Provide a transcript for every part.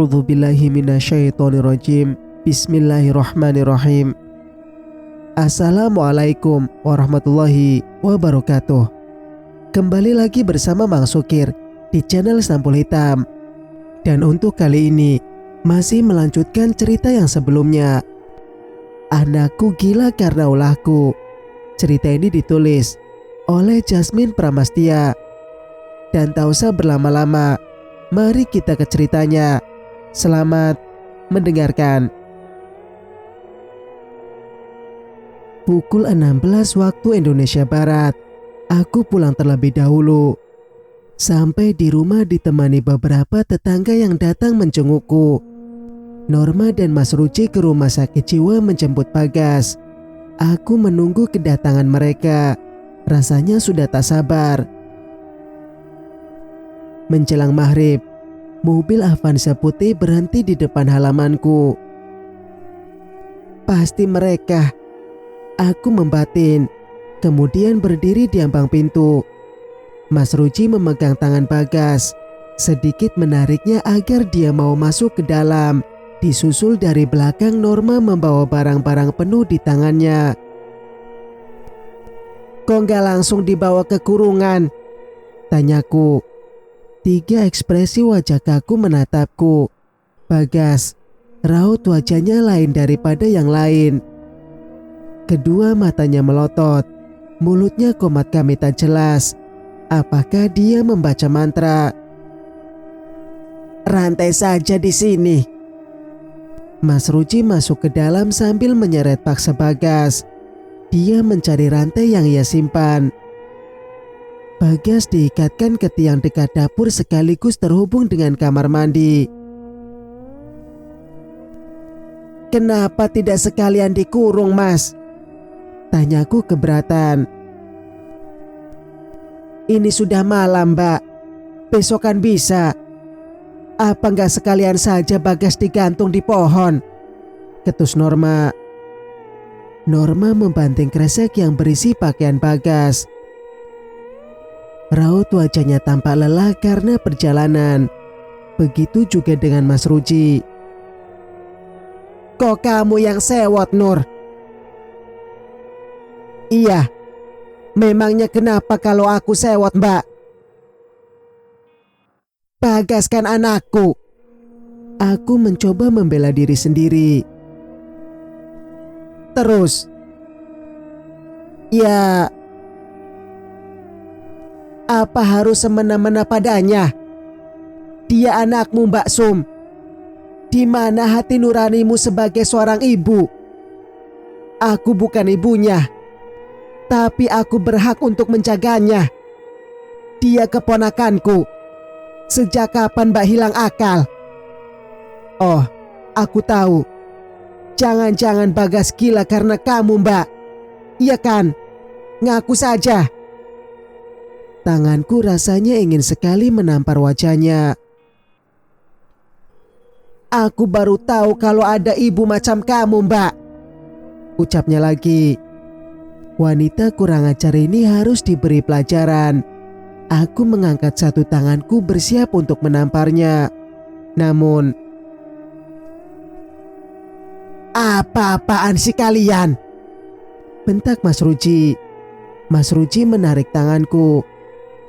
A'udzubillahi minasyaitonirrajim. Bismillahirrahmanirrahim. Assalamualaikum warahmatullahi wabarakatuh. Kembali lagi bersama Mang Sukir di channel Sampul Hitam. Dan untuk kali ini masih melanjutkan cerita yang sebelumnya, Anakku Gila Karena Ulahku. Cerita ini ditulis oleh Jasmine Pramastia. Dan tak usah berlama-lama, mari kita ke ceritanya. Selamat mendengarkan. Pukul 16 waktu Indonesia Barat, aku pulang terlebih dahulu. Sampai di rumah ditemani beberapa tetangga yang datang menjengukku. Norma dan Mas Ruci ke rumah sakit jiwa menjemput Bagas. Aku menunggu kedatangan mereka. Rasanya sudah tak sabar. Menjelang maghrib, mobil Avanza putih berhenti di depan halamanku. Pasti mereka. Aku membatin, kemudian berdiri di ambang pintu. Mas Ruci memegang tangan Bagas, sedikit menariknya agar dia mau masuk ke dalam. Disusul dari belakang Norma membawa barang-barang penuh di tangannya. Kok nggak langsung dibawa ke kurungan? Tanyaku. 3 ekspresi wajah kaku menatapku. Bagas, raut wajahnya lain daripada yang lain. Kedua matanya melotot, mulutnya komat kami tak jelas. Apakah dia membaca mantra? Rantai saja di sini. Mas Ruci masuk ke dalam sambil menyeret paksa Bagas. Dia mencari rantai yang ia simpan. Bagas diikatkan ke tiang dekat dapur sekaligus terhubung dengan kamar mandi. Kenapa tidak sekalian dikurung, Mas? Tanyaku keberatan. Ini sudah malam, Mbak. Besok kan bisa. Apa nggak sekalian saja Bagas digantung di pohon? Ketus Norma. Norma membanting kresek yang berisi pakaian Bagas. Raut wajahnya tampak lelah karena perjalanan. Begitu juga dengan Mas Ruci. Kok kamu yang sewot, Nur? Iya. Memangnya kenapa kalau aku sewot, Mbak? Bagas kan anakku. Aku mencoba membela diri sendiri. Terus? Ya... Apa harus semena-mena padanya? Dia anakmu, Mbak Sum. Di mana hati nuranimu sebagai seorang ibu? Aku bukan ibunya, tapi aku berhak untuk menjaganya. Dia keponakanku. Sejak kapan Mbak hilang akal? Oh, aku tahu. Jangan-jangan Bagas gila karena kamu, Mbak. Iya kan? Ngaku saja. Tanganku rasanya ingin sekali menampar wajahnya. Aku baru tahu kalau ada ibu macam kamu, Mbak. Ucapnya lagi. Wanita kurang ajar ini harus diberi pelajaran. Aku mengangkat satu tanganku bersiap untuk menamparnya. Namun, apa-apaan sih kalian? Bentak Mas Ruci. Mas Ruci menarik tanganku.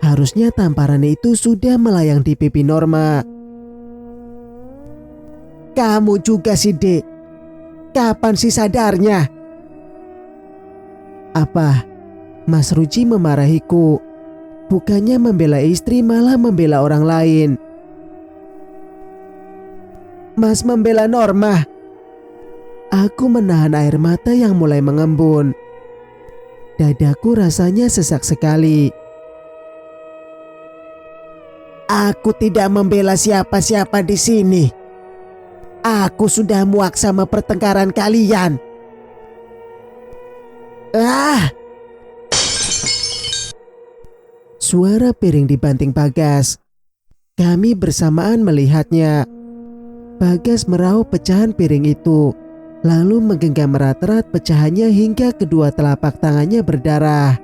Harusnya tamparan itu sudah melayang di pipi Norma. Kamu juga sih, Dek. Kapan sih sadarnya? Apa? Mas Ruci memarahiku. Bukannya membela istri malah membela orang lain. Mas membela Norma. Aku menahan air mata yang mulai mengembun. Dadaku rasanya sesak sekali. Aku tidak membela siapa-siapa di sini. Aku sudah muak sama pertengkaran kalian. Suara piring dibanting Bagas. Kami bersamaan melihatnya. Bagas meraup pecahan piring itu, lalu menggenggam erat-erat pecahannya hingga kedua telapak tangannya berdarah.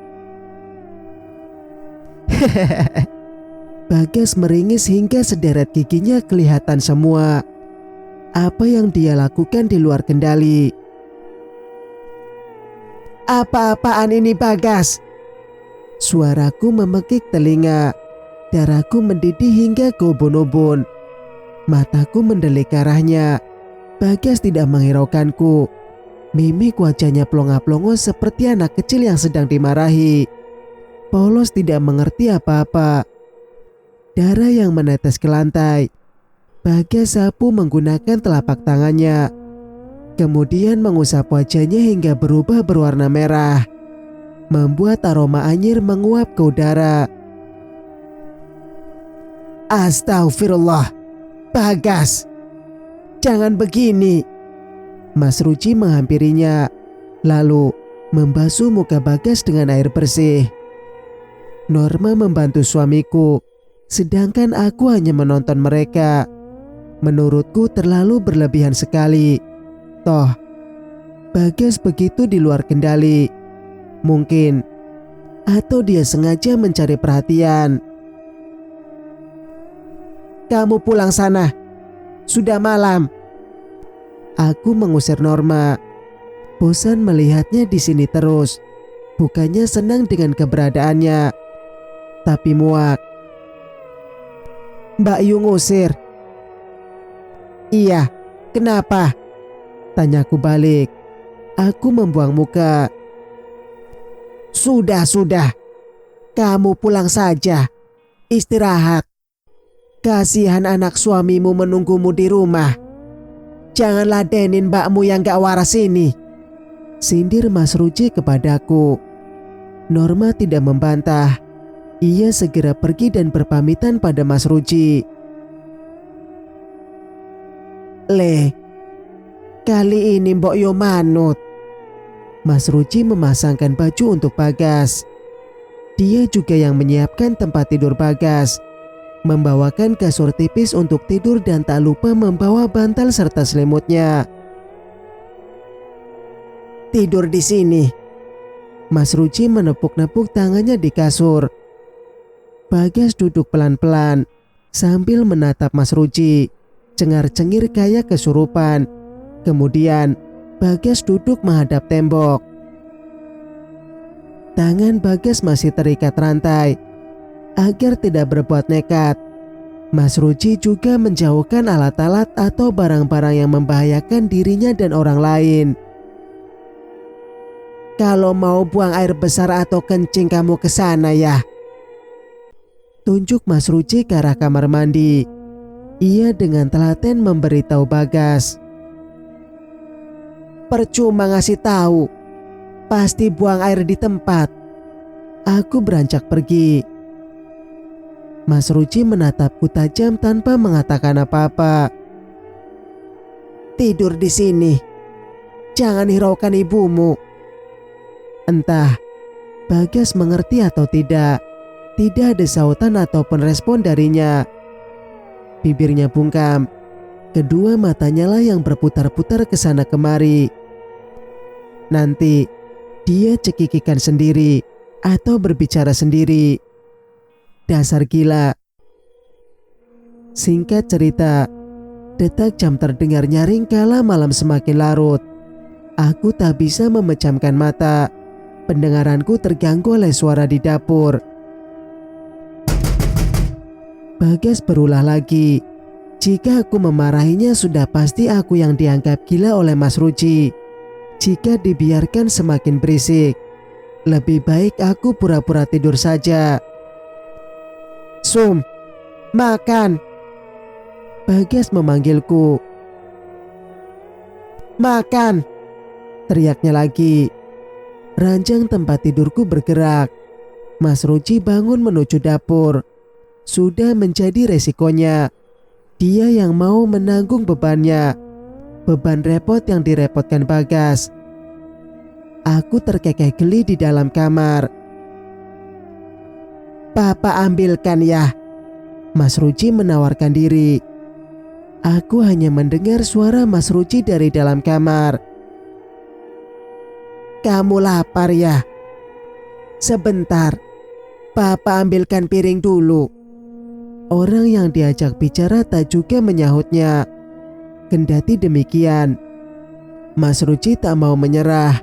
Bagas meringis hingga sederet giginya kelihatan semua. apa yang dia lakukan di luar kendali. Apa-apaan ini Bagas? Suaraku memekik telinga. Darahku mendidih hingga ke ubun-ubun. Mataku mendelik ke arahnya. Bagas tidak menghiraukanku. Mimik wajahnya plonga-plongo seperti anak kecil yang sedang dimarahi. Polos tidak mengerti apa-apa. Darah yang menetes ke lantai. Bagas sapu menggunakan telapak tangannya. Kemudian mengusap wajahnya hingga berubah berwarna merah. Membuat aroma anyir menguap ke udara. Astagfirullah, Bagas, jangan begini. Mas Ruci menghampirinya, lalu membasuh muka Bagas dengan air bersih. Norma membantu suamiku, sedangkan aku hanya menonton mereka. Menurutku terlalu berlebihan sekali. Toh, Bagas begitu di luar kendali. Mungkin, atau dia sengaja mencari perhatian. Kamu pulang sana, sudah malam. Aku mengusir Norma. Bosan melihatnya di sini terus. Bukannya senang dengan keberadaannya, tapi muak. Mbak Yu ngusir? Iya, kenapa? Tanyaku balik. Aku membuang muka. Sudah, kamu pulang saja. Istirahat. Kasihan anak suamimu menunggumu di rumah. Jangan ladenin mbakmu yang gak waras ini. Sindir Mas Ruci kepadaku. Norma tidak membantah. Ia segera pergi dan berpamitan pada Mas Ruci. Kali ini mbok yo manut. Mas Ruci memasangkan baju untuk Bagas. Dia juga yang menyiapkan tempat tidur Bagas, membawakan kasur tipis untuk tidur dan tak lupa membawa bantal serta selimutnya. Tidur di sini. Mas Ruci menepuk-nepuk tangannya di kasur. Bagas duduk pelan-pelan sambil menatap Mas Ruci, cengar-cengir kayak kesurupan. Kemudian Bagas duduk menghadap tembok. Tangan Bagas masih terikat rantai. Agar tidak berbuat nekat, Mas Ruci juga menjauhkan alat-alat atau barang-barang yang membahayakan dirinya dan orang lain. Kalau mau buang air besar atau kencing kamu ke sana ya. Tunjuk Mas Ruci ke arah kamar mandi. Ia dengan telaten memberitahu Bagas. Percuma ngasih tahu. Pasti buang air di tempat. Aku beranjak pergi. Mas Ruci menatapku tajam tanpa mengatakan apa-apa. Tidur di sini. Jangan hiraukan ibumu. Entah Bagas mengerti atau tidak. Tidak ada sautan ataupun respon darinya. Bibirnya bungkam. Kedua matanya lah yang berputar-putar ke sana kemari. Nanti dia cekikikan sendiri atau berbicara sendiri. Dasar gila. Singkat cerita, detak jam terdengar nyaring kala malam semakin larut. Aku tak bisa memejamkan mata. Pendengaranku terganggu oleh suara di dapur. Bagas berulah lagi. Jika aku memarahinya sudah pasti aku yang dianggap gila oleh Mas Ruci. Jika dibiarkan semakin berisik, lebih baik aku pura-pura tidur saja. Sum, makan. Bagas memanggilku. Makan, teriaknya lagi. Ranjang tempat tidurku bergerak. Mas Ruci bangun menuju dapur. Sudah menjadi resikonya. Dia yang mau menanggung bebannya. Beban repot yang direpotkan Bagas. Aku terkekeh geli di dalam kamar. Papa ambilkan ya. Mas Ruci menawarkan diri. Aku hanya mendengar suara Mas Ruci dari dalam kamar. Kamu lapar ya? Sebentar, Papa ambilkan piring dulu. Orang yang diajak bicara tak juga menyahutnya. Kendati demikian, Mas Ruci tak mau menyerah.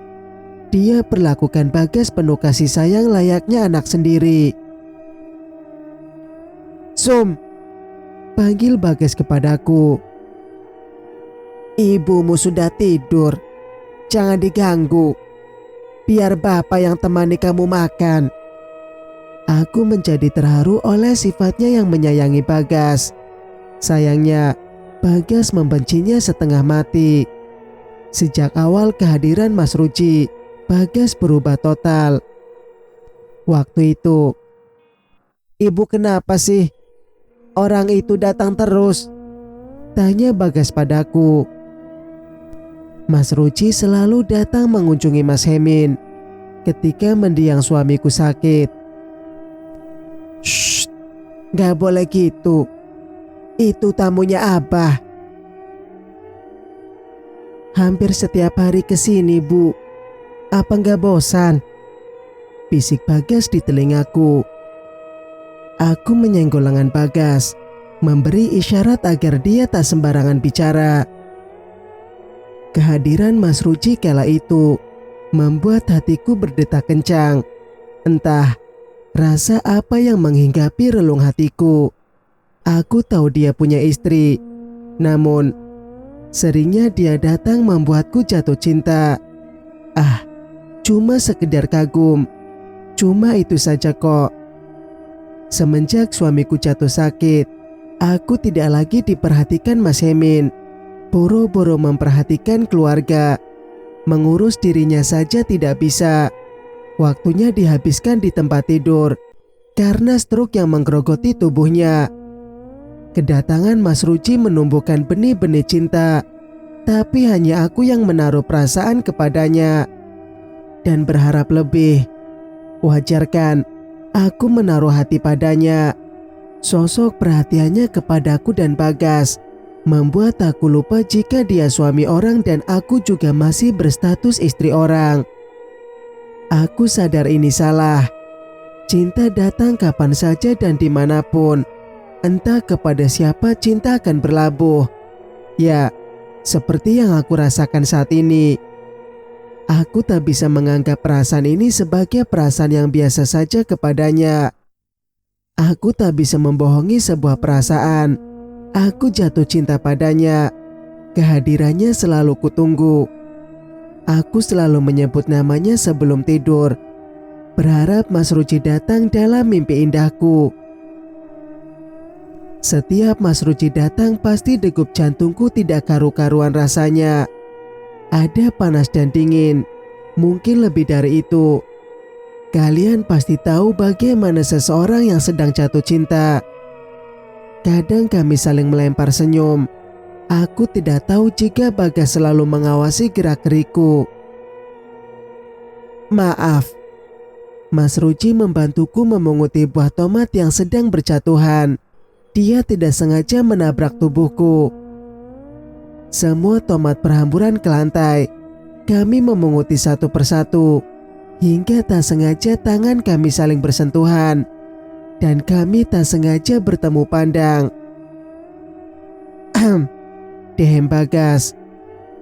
Dia perlakukan Bagas penuh kasih sayang layaknya anak sendiri. "Sum," panggil Bagas kepadaku. "Ibumu sudah tidur. Jangan diganggu. Biar bapak yang temani kamu makan." Aku menjadi terharu oleh sifatnya yang menyayangi Bagas. Sayangnya, Bagas membencinya setengah mati. Sejak awal kehadiran Mas Ruci, Bagas berubah total. Waktu itu, "Ibu kenapa sih? Orang itu datang terus," tanya Bagas padaku. Mas Ruci selalu datang mengunjungi Mas Hemin ketika mendiang suamiku sakit. "Shh, gak boleh gitu. Itu tamunya Abah." "Hampir setiap hari kesini, Bu. Apa gak bosan?" bisik Bagas di telingaku. Aku menyenggol lengan Bagas, memberi isyarat agar dia tak sembarangan bicara. Kehadiran Mas Ruci kala itu membuat hatiku berdetak kencang. Entah rasa apa yang menghinggapi relung hatiku. Aku tahu dia punya istri, namun seringnya dia datang membuatku jatuh cinta. Cuma sekedar kagum. Cuma itu saja kok. Semenjak suamiku jatuh sakit, aku tidak lagi diperhatikan Mas Hemin. Boro-boro memperhatikan keluarga. Mengurus dirinya saja tidak bisa. Waktunya dihabiskan di tempat tidur karena stroke yang menggerogoti tubuhnya. Kedatangan Mas Ruci menumbuhkan benih-benih cinta, tapi hanya aku yang menaruh perasaan kepadanya dan berharap lebih. Wajar kan aku menaruh hati padanya. Sosok perhatiannya kepadaku dan Bagas membuat aku lupa jika dia suami orang dan aku juga masih berstatus istri orang. Aku sadar ini salah. Cinta datang kapan saja dan dimanapun. Entah kepada siapa cinta akan berlabuh. Ya, seperti yang aku rasakan saat ini. Aku tak bisa menganggap perasaan ini sebagai perasaan yang biasa saja kepadanya. Aku tak bisa membohongi sebuah perasaan. Aku jatuh cinta padanya. Kehadirannya selalu kutunggu. Aku selalu menyebut namanya sebelum tidur, berharap Mas Ruci datang dalam mimpi indahku. Setiap Mas Ruci datang pasti degup jantungku tidak karu-karuan rasanya. Ada panas dan dingin, mungkin lebih dari itu. Kalian pasti tahu bagaimana seseorang yang sedang jatuh cinta. Kadang kami saling melempar senyum. Aku tidak tahu jika Bagas selalu mengawasi gerak-gerikku. "Maaf." Mas Ruci membantuku memunguti buah tomat yang sedang berjatuhan. Dia tidak sengaja menabrak tubuhku. Semua tomat berhamburan ke lantai. Kami memunguti satu persatu, hingga tak sengaja tangan kami saling bersentuhan, dan kami tak sengaja bertemu pandang. Dehem Bagas.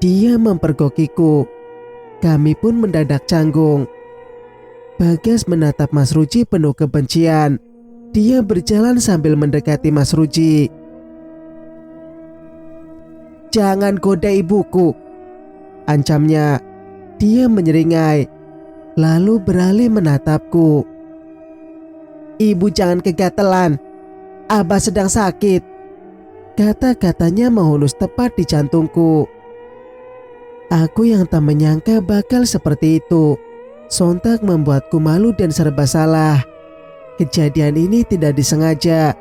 Dia mempergokiku. Kami pun mendadak canggung. Bagas menatap Mas Ruci penuh kebencian. Dia berjalan sambil mendekati Mas Ruci. "Jangan goda ibuku," ancamnya. Dia menyeringai, lalu beralih menatapku. "Ibu jangan kegatelan. Abah sedang sakit." Kata-katanya menghunus tepat di jantungku. Aku yang tak menyangka bakal seperti itu, sontak membuatku malu dan serba salah. Kejadian ini tidak disengaja,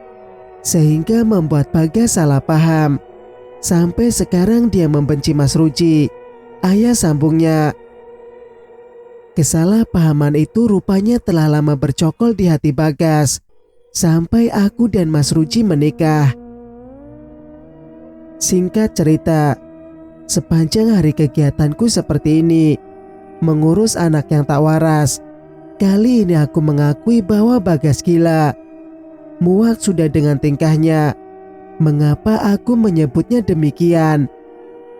sehingga membuat Bagas salah paham. Sampai sekarang dia membenci Mas Ruci. Ayah sambungnya. Kesalahpahaman itu rupanya telah lama bercokol di hati Bagas, sampai aku dan Mas Ruci menikah. Singkat cerita, sepanjang hari kegiatanku seperti ini, mengurus anak yang tak waras. Kali ini aku mengakui bahwa Bagas gila. Muak sudah dengan tingkahnya. Mengapa aku menyebutnya demikian?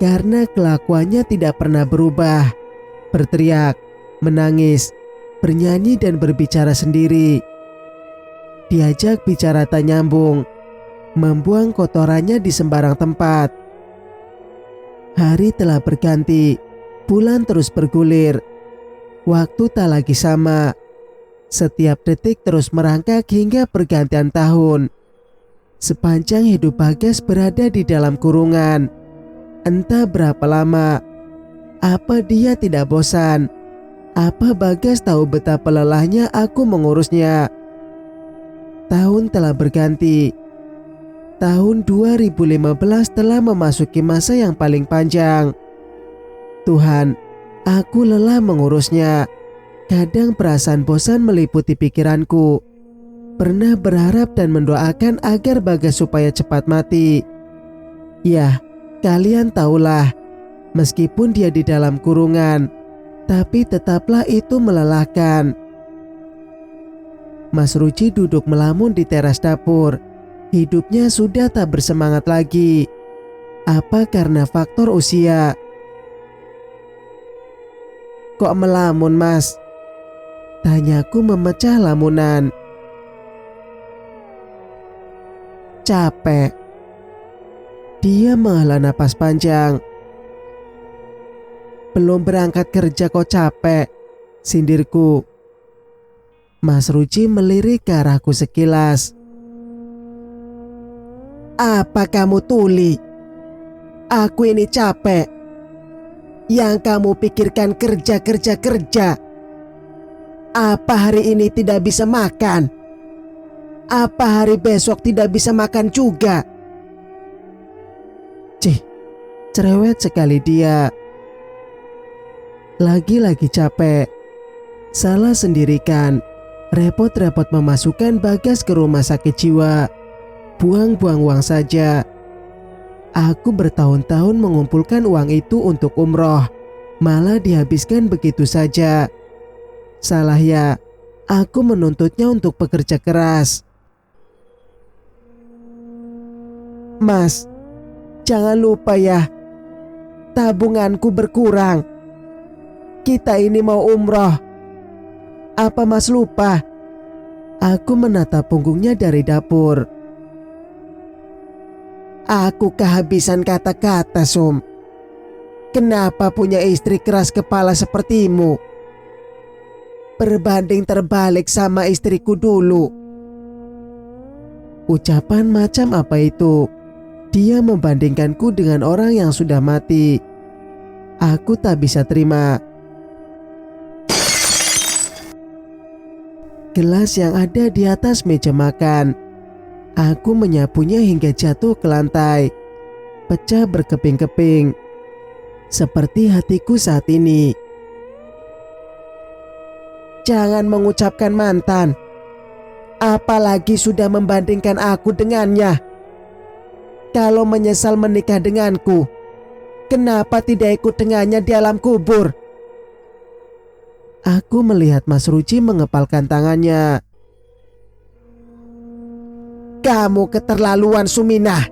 karena kelakuannya tidak pernah berubah. Berteriak, menangis, bernyanyi dan berbicara sendiri. Diajak bicara tak nyambung, membuang kotorannya di sembarang tempat. Hari telah berganti, bulan terus bergulir. Waktu tak lagi sama. Setiap detik terus merangkak hingga pergantian tahun. Sepanjang hidup Bagas berada di dalam kurungan. Entah berapa lama. Apa dia tidak bosan? Apa Bagas tahu betapa lelahnya aku mengurusnya? Tahun telah berganti. Tahun 2015 telah memasuki masa yang paling panjang. Tuhan, aku lelah mengurusnya. Kadang perasaan bosan meliputi pikiranku. Pernah berharap dan mendoakan agar Bagas supaya cepat mati. Ya, kalian tahulah, meskipun dia di dalam kurungan, tapi tetaplah itu melelahkan. Mas Ruci duduk melamun di teras dapur. Hidupnya sudah tak bersemangat lagi. Apa karena faktor usia? Kok melamun, Mas? Tanyaku memecah lamunan. Capek. Dia menghela napas panjang. Belum berangkat kerja kok capek, sindirku. Mas Ruci melirik ke arahku sekilas. Apa kamu tuli? Aku ini capek. Yang kamu pikirkan kerja. Apa hari ini tidak bisa makan? Apa hari besok tidak bisa makan juga? Cih, cerewet sekali dia. Lagi-lagi capek. Salah sendirikan. Repot-repot memasukkan Bagas ke rumah sakit jiwa. Buang-buang uang saja. Aku bertahun-tahun mengumpulkan uang itu untuk umroh. Malah dihabiskan begitu saja. Salah ya, aku menuntutnya untuk bekerja keras. Mas, jangan lupa ya, tabunganku berkurang. Kita ini mau umroh. Apa Mas lupa? Aku menatap punggungnya dari dapur. Aku kehabisan kata-kata, Sum. Kenapa punya istri keras kepala sepertimu? Berbanding terbalik sama istriku dulu. Ucapan macam apa itu? Dia membandingkanku dengan orang yang sudah mati. Aku tak bisa terima. Gelas yang ada di atas meja makan. Aku menyapunya hingga jatuh ke lantai. Pecah berkeping-keping. Seperti hatiku saat ini. Jangan mengucapkan mantan. Apalagi sudah membandingkan aku dengannya. Kalau menyesal menikah denganku, kenapa tidak ikut dengannya di alam kubur? Aku melihat Mas Ruci mengepalkan tangannya. Kamu keterlaluan, Suminah.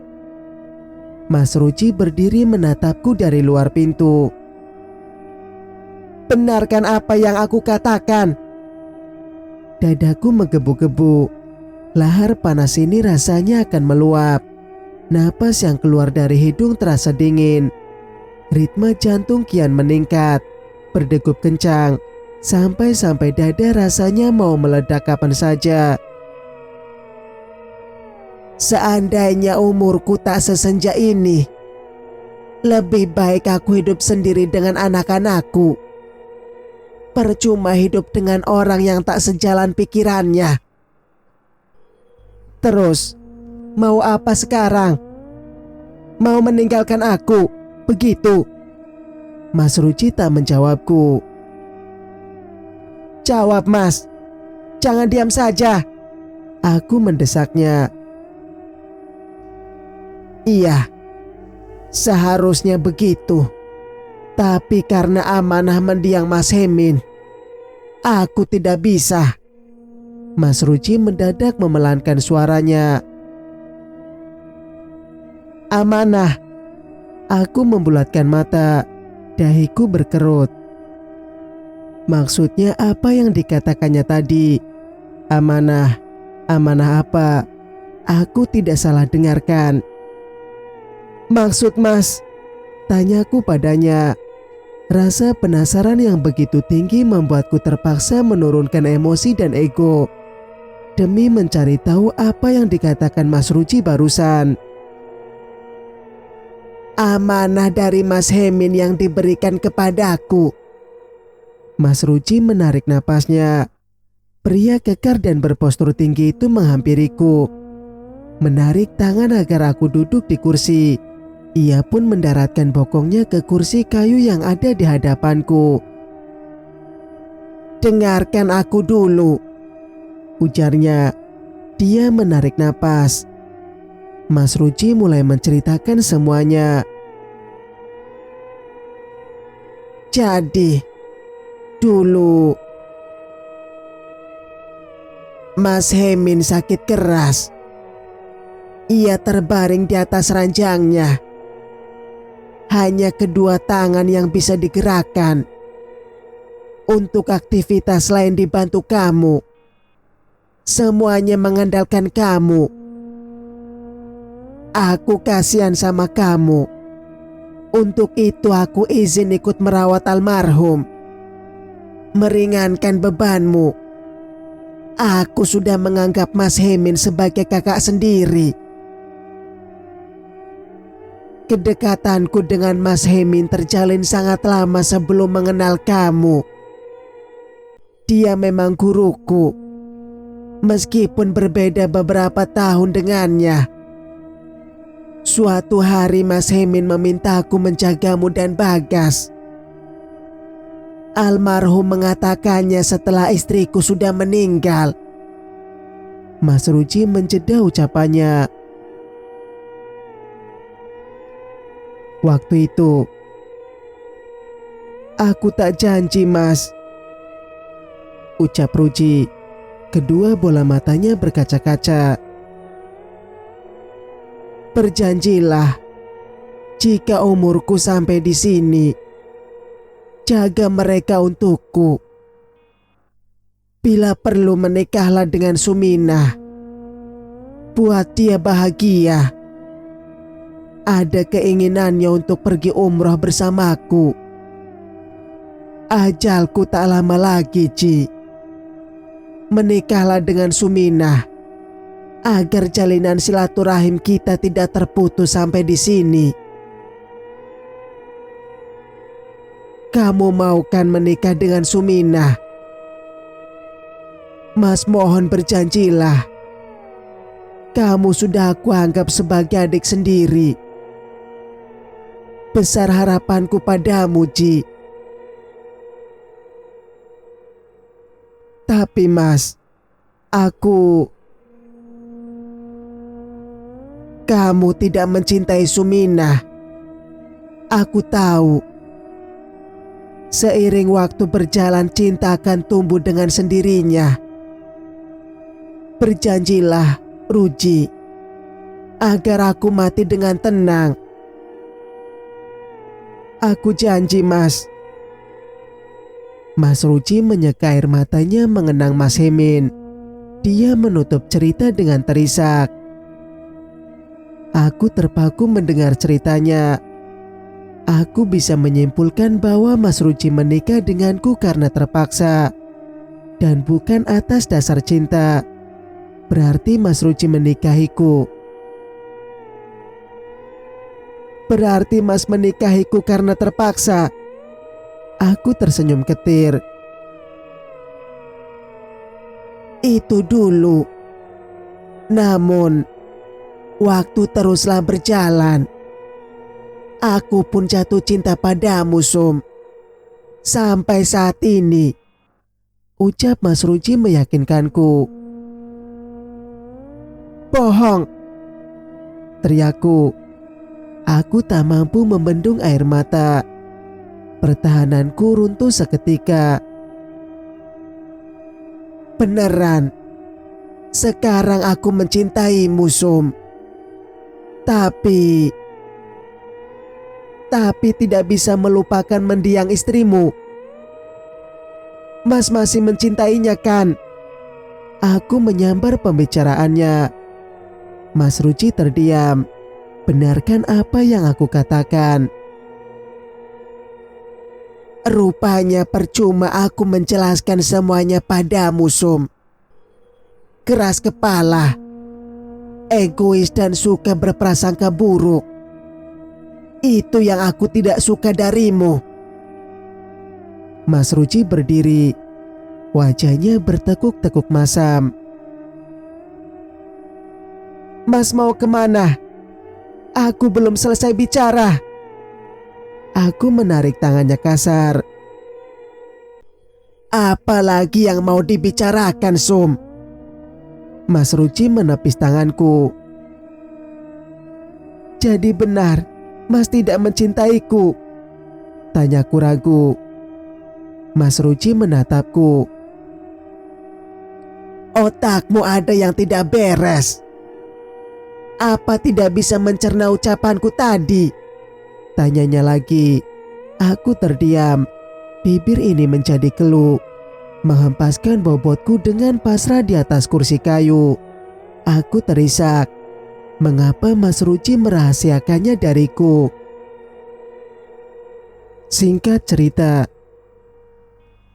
Mas Ruci berdiri menatapku dari luar pintu. Benarkan apa yang aku katakan. Dadaku menggebu-gebu. Lahar panas ini rasanya akan meluap. Napas yang keluar dari hidung terasa dingin. Ritme jantung kian meningkat, berdegup kencang, sampai-sampai dada rasanya mau meledak kapan saja. Seandainya umurku tak sesenja ini, lebih baik aku hidup sendiri dengan anak-anakku. Percuma hidup dengan orang yang tak sejalan pikirannya. Terus, mau apa sekarang? Mau meninggalkan aku, begitu? Mas Ruci tak menjawabku. Jawab, Mas. Jangan diam saja. Aku mendesaknya. Iya, seharusnya begitu. Tapi karena amanah mendiang Mas Hemin, aku tidak bisa. Mas Ruci mendadak memelankan suaranya. Amanah? Aku membulatkan mata, dahiku berkerut. Maksudnya apa yang dikatakannya tadi? Amanah, amanah apa? Aku tidak salah dengarkan. Maksud Mas? Tanyaku padanya. Rasa penasaran yang begitu tinggi membuatku terpaksa menurunkan emosi dan ego demi mencari tahu apa yang dikatakan Mas Ruji barusan. Amanah dari Mas Hemin yang diberikan kepadaku. Mas Ruji menarik napasnya. Pria kekar dan berpostur tinggi itu menghampiriku, menarik tangan agar aku duduk di kursi. Ia pun mendaratkan bokongnya ke kursi kayu yang ada di hadapanku. Dengarkan aku dulu, ujarnya. Dia menarik napas. Mas Ruji mulai menceritakan semuanya. Jadi, dulu Mas Hemin sakit keras. Ia terbaring di atas ranjangnya. Hanya kedua tangan yang bisa digerakkan. Untuk aktivitas lain dibantu kamu. Semuanya mengandalkan kamu. Aku kasihan sama kamu. Untuk itu aku izin ikut merawat almarhum. Meringankan bebanmu. Aku sudah menganggap Mas Hemin sebagai kakak sendiri. Kedekatanku dengan Mas Hemin terjalin sangat lama sebelum mengenal kamu. Dia memang guruku, meskipun berbeda beberapa tahun dengannya. Suatu hari Mas Hemin memintaku menjagamu dan Bagas. Almarhum mengatakannya setelah istriku sudah meninggal. Mas Ruji menjeda ucapannya. Waktu itu, aku tak janji Mas, ucap Ruji. Kedua bola matanya berkaca-kaca. Berjanjilah, jika umurku sampai di sini, jaga mereka untukku. Bila perlu menikahlah dengan Suminah. Buat dia bahagia. Ada keinginannya untuk pergi umroh bersamaku. Ajalku tak lama lagi, Ci. Menikahlah dengan Suminah agar jalinan silaturahim kita tidak terputus sampai di sini. Kamu mau kan menikah dengan Suminah? Mas mohon berjanjilah. Kamu sudah aku anggap sebagai adik sendiri. Besar harapanku padamu, Ji. Tapi Mas, kamu tidak mencintai Suminah. Aku tahu. Seiring waktu berjalan, cinta akan tumbuh dengan sendirinya. Berjanjilah, Ruji, agar aku mati dengan tenang. Aku janji, Mas. Mas Ruji menyeka air matanya mengenang Mas Hemin. Dia menutup cerita dengan terisak. Aku terpaku mendengar ceritanya. Aku bisa menyimpulkan bahwa Mas Ruji menikah denganku karena terpaksa dan bukan atas dasar cinta. Berarti Mas Ruji menikahiku. Berarti Mas menikahiku karena terpaksa. Aku tersenyum ketir. Itu dulu. Namun, waktu teruslah berjalan. Aku pun jatuh cinta padamu, Sum. Sampai saat ini, ucap Mas Ruji meyakinkanku. Bohong, teriakku. Aku tak mampu membendung air mata. Pertahananku runtuh seketika. Beneran, sekarang aku mencintaimu, Sum. Tapi tapi tidak bisa melupakan mendiang istrimu. Mas masih mencintainya kan? Aku menyambar pembicaraannya. Mas Ruci terdiam. Benarkan apa yang aku katakan? Rupanya percuma aku menjelaskan semuanya padamu, Sum. Keras kepala, egois dan suka berprasangka buruk. Itu yang aku tidak suka darimu. Mas Ruci berdiri. Wajahnya bertekuk-tekuk masam. Mas mau kemana? Aku belum selesai bicara. Aku menarik tangannya kasar. Apalagi yang mau dibicarakan, Sum? Mas Ruci menepis tanganku. Jadi benar, Mas tidak mencintaiku? Tanyaku ragu. Mas Ruci menatapku. Otakmu ada yang tidak beres. Apa tidak bisa mencerna ucapanku tadi? Tanyanya lagi. Aku terdiam. Bibir ini menjadi keluh. Menghempaskan bobotku dengan pasrah di atas kursi kayu. Aku terisak. Mengapa Mas Ruci merahasiakannya dariku? Singkat cerita,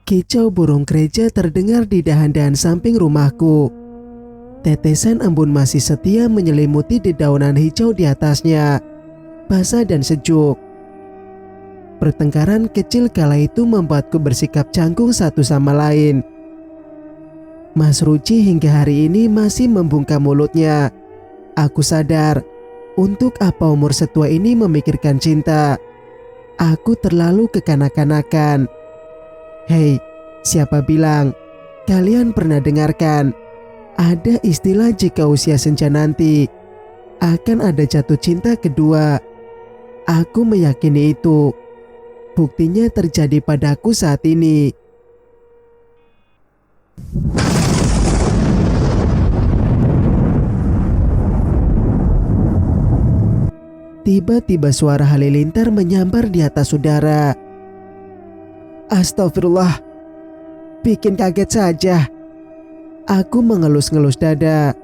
kicau burung gereja terdengar di dahan-dahan samping rumahku. Tetesan embun masih setia menyelimuti dedaunan hijau di atasnya, basah dan sejuk. Pertengkaran kecil kala itu membuatku bersikap canggung satu sama lain. Mas Ruci hingga hari ini masih membungkam mulutnya. Aku sadar, untuk apa umur setua ini memikirkan cinta? Aku terlalu kekanak-kanakan. Hei, siapa bilang? Kalian pernah dengarkan? Ada istilah jika usia senja nanti akan ada jatuh cinta kedua. Aku meyakini itu. Buktinya terjadi padaku saat ini. Tiba-tiba suara halilintar menyambar di atas udara. Astagfirullah, bikin kaget saja. Aku mengelus-ngelus dada.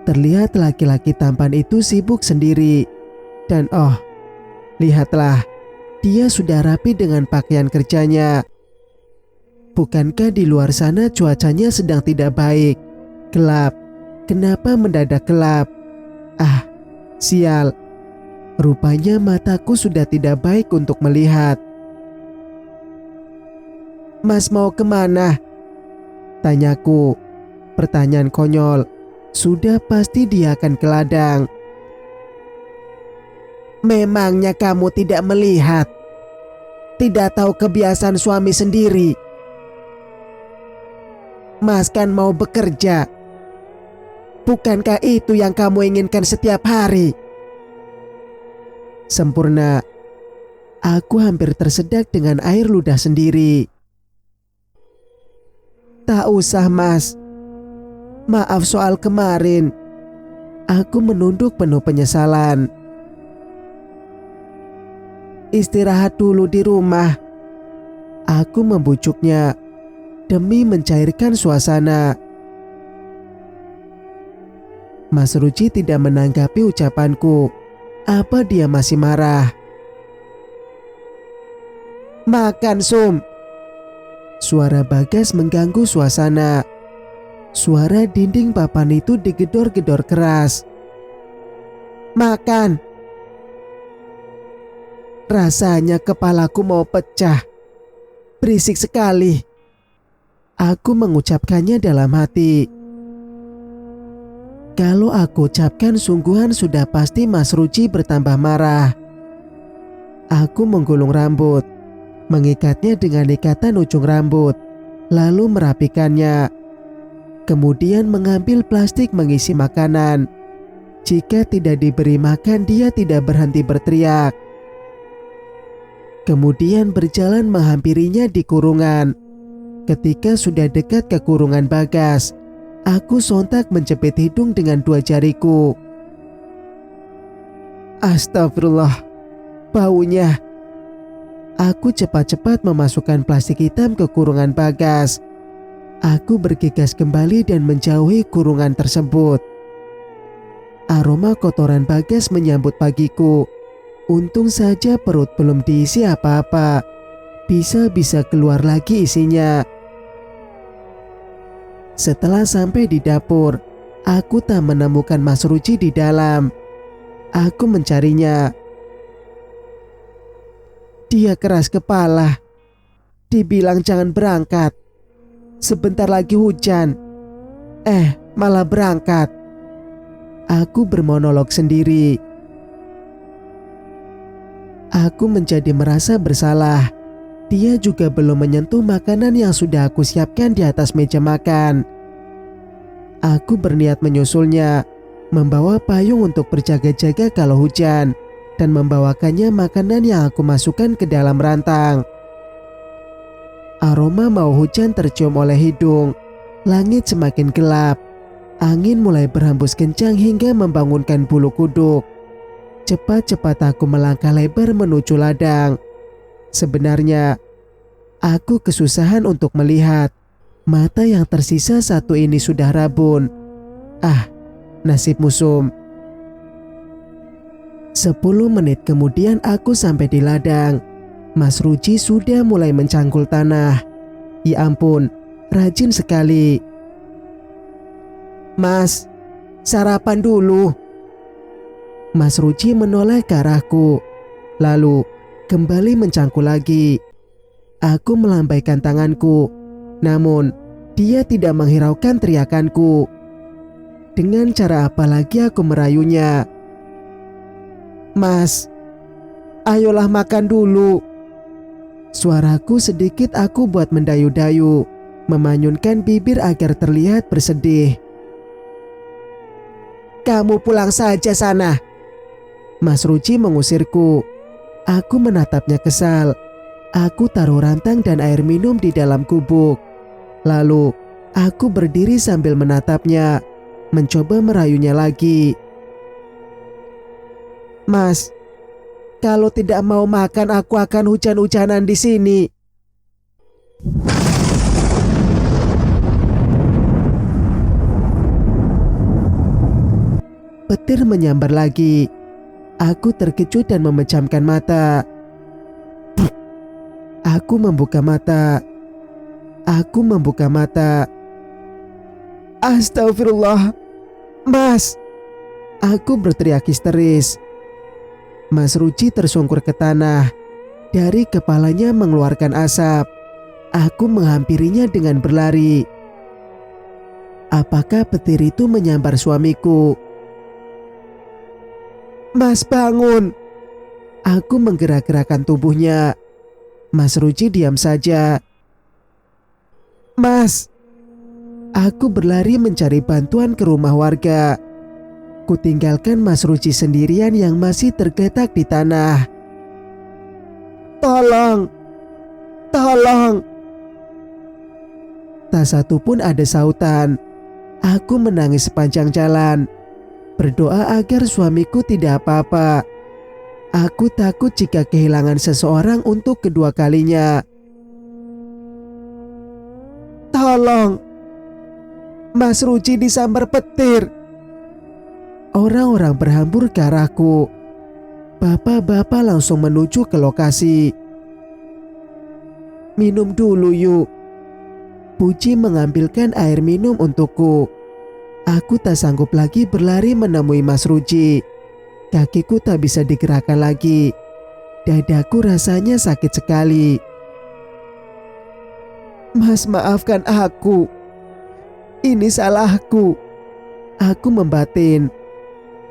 Terlihat laki-laki tampan itu sibuk sendiri. Dan oh, lihatlah, dia sudah rapi dengan pakaian kerjanya. Bukankah di luar sana cuacanya sedang tidak baik? Gelap. Kenapa mendadak gelap? Ah, sial. Rupanya mataku sudah tidak baik untuk melihat. Mas mau kemana? Tanyaku. Pertanyaan konyol. Sudah pasti dia akan ke ladang. Memangnya kamu tidak melihat? Tidak tahu kebiasaan suami sendiri? Mas kan mau bekerja. Bukankah itu yang kamu inginkan setiap hari? Sempurna. Aku hampir tersedak dengan air ludah sendiri. Tak usah, Mas. Maaf soal kemarin. Aku menunduk penuh penyesalan. Istirahat dulu di rumah. Aku membujuknya demi mencairkan suasana. Mas Ruci tidak menanggapi ucapanku. Apa dia masih marah? Makan, Sum. Suara Bagas mengganggu suasana. Suara dinding papan itu digedor-gedor keras. Makan. Rasanya kepalaku mau pecah. Berisik sekali. Aku mengucapkannya dalam hati. Kalau aku ucapkan sungguhan sudah pasti Mas Ruci bertambah marah. Aku menggulung rambut, mengikatnya dengan ikatan ujung rambut, lalu merapikannya. Kemudian mengambil plastik mengisi makanan. Jika tidak diberi makan, dia tidak berhenti berteriak. Kemudian berjalan menghampirinya di kurungan. Ketika sudah dekat ke kurungan Bagas, aku sontak menjepit hidung dengan dua jariku. Astagfirullah, baunya. Aku cepat-cepat memasukkan plastik hitam ke kurungan Bagas. Aku bergegas kembali dan menjauhi kurungan tersebut. Aroma kotoran Bagas menyambut pagiku. Untung saja perut belum diisi apa-apa. Bisa-bisa keluar lagi isinya. Setelah sampai di dapur, aku tak menemukan Mas Ruji di dalam. Aku mencarinya. Dia keras kepala. Dibilang jangan berangkat. Sebentar lagi hujan. Malah berangkat. Aku bermonolog sendiri. Aku menjadi merasa bersalah. Dia juga belum menyentuh makanan yang sudah aku siapkan di atas meja makan. Aku berniat menyusulnya, membawa payung untuk berjaga-jaga kalau hujan, dan membawakannya makanan yang aku masukkan ke dalam rantang. Aroma mau hujan tercium oleh hidung. Langit semakin gelap. Angin mulai berhembus kencang hingga membangunkan bulu kuduk. Cepat-cepat aku melangkah lebar menuju ladang. Sebenarnya, aku kesusahan untuk melihat. Mata yang tersisa satu ini sudah rabun. Nasib musum. 10 menit kemudian aku sampai di ladang. Mas Ruji sudah mulai mencangkul tanah. Ya ampun, rajin sekali. Mas, sarapan dulu. Mas Ruji menoleh ke arahku, lalu kembali mencangkul lagi. Aku melambaikan tanganku, namun dia tidak menghiraukan teriakanku. Dengan cara apa lagi aku merayunya? Mas, ayolah makan dulu. Suaraku sedikit aku buat mendayu-dayu, memanyunkan bibir agar terlihat bersedih. Kamu pulang saja sana. Mas Ruji mengusirku. Aku menatapnya kesal. Aku taruh rantang dan air minum di dalam kubuk. Lalu aku berdiri sambil menatapnya, mencoba merayunya lagi. Mas, kalau tidak mau makan aku akan hujan-hujanan di sini. Petir menyambar lagi. Aku terkejut dan memejamkan mata. Aku membuka mata. Astagfirullah. Mas! Aku berteriak histeris. Mas Ruji tersungkur ke tanah. Dari kepalanya mengeluarkan asap. Aku menghampirinya dengan berlari. Apakah petir itu menyambar suamiku? Mas, bangun! Aku menggerak-gerakkan tubuhnya. Mas Ruji diam saja. Mas! Aku berlari mencari bantuan ke rumah warga. Kutinggalkan Mas Ruji sendirian yang masih tergeletak di tanah. Tolong! Tolong! Tak satu pun ada sautan. Aku menangis sepanjang jalan, berdoa agar suamiku tidak apa-apa. Aku takut jika kehilangan seseorang untuk kedua kalinya. Tolong! Mas Ruji disambar petir. Orang-orang berhambur ke arahku. Bapak-bapak langsung menuju ke lokasi. Minum dulu yuk. Puji mengambilkan air minum untukku. Aku tak sanggup lagi berlari menemui Mas Ruji. Kakiku tak bisa digerakkan lagi. Dadaku rasanya sakit sekali. Mas, maafkan aku. Ini salahku. Aku membatin.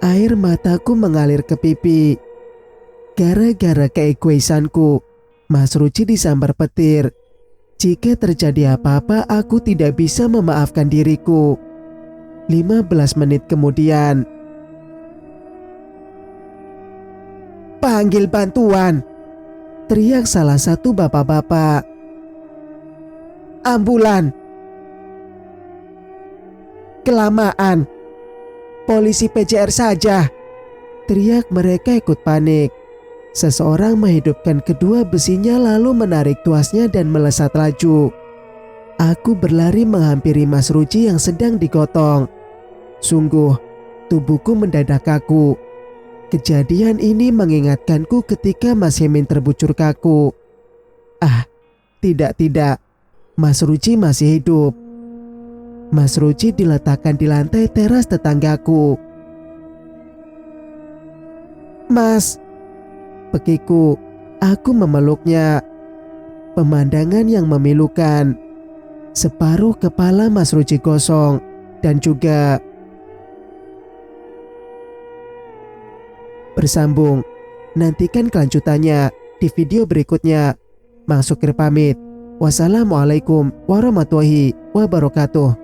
Air mataku mengalir ke pipi. Gara-gara keegoisanku, Mas Ruji disambar petir. Jika terjadi apa-apa, aku tidak bisa memaafkan diriku. 15 menit kemudian. Panggil bantuan! Teriak salah satu bapak-bapak. Ambulan! Kelamaan! Polisi PJR saja! Teriak mereka ikut panik. Seseorang menghidupkan kedua besinya lalu menarik tuasnya dan melesat laju. Aku berlari menghampiri Mas Ruci yang sedang digotong. Sungguh, tubuhku mendadak kaku. Kejadian ini mengingatkanku ketika Mas Hemin terbucur kaku. Ah, tidak. Mas Ruci masih hidup. Mas Ruci diletakkan di lantai teras tetanggaku. Mas, pekiku, aku memeluknya. Pemandangan yang memilukan. Separuh kepala Mas Ruci gosong dan juga bersambung. Nantikan kelanjutannya di video berikutnya. Mang Sukir pamit. Wassalamualaikum warahmatullahi wabarakatuh.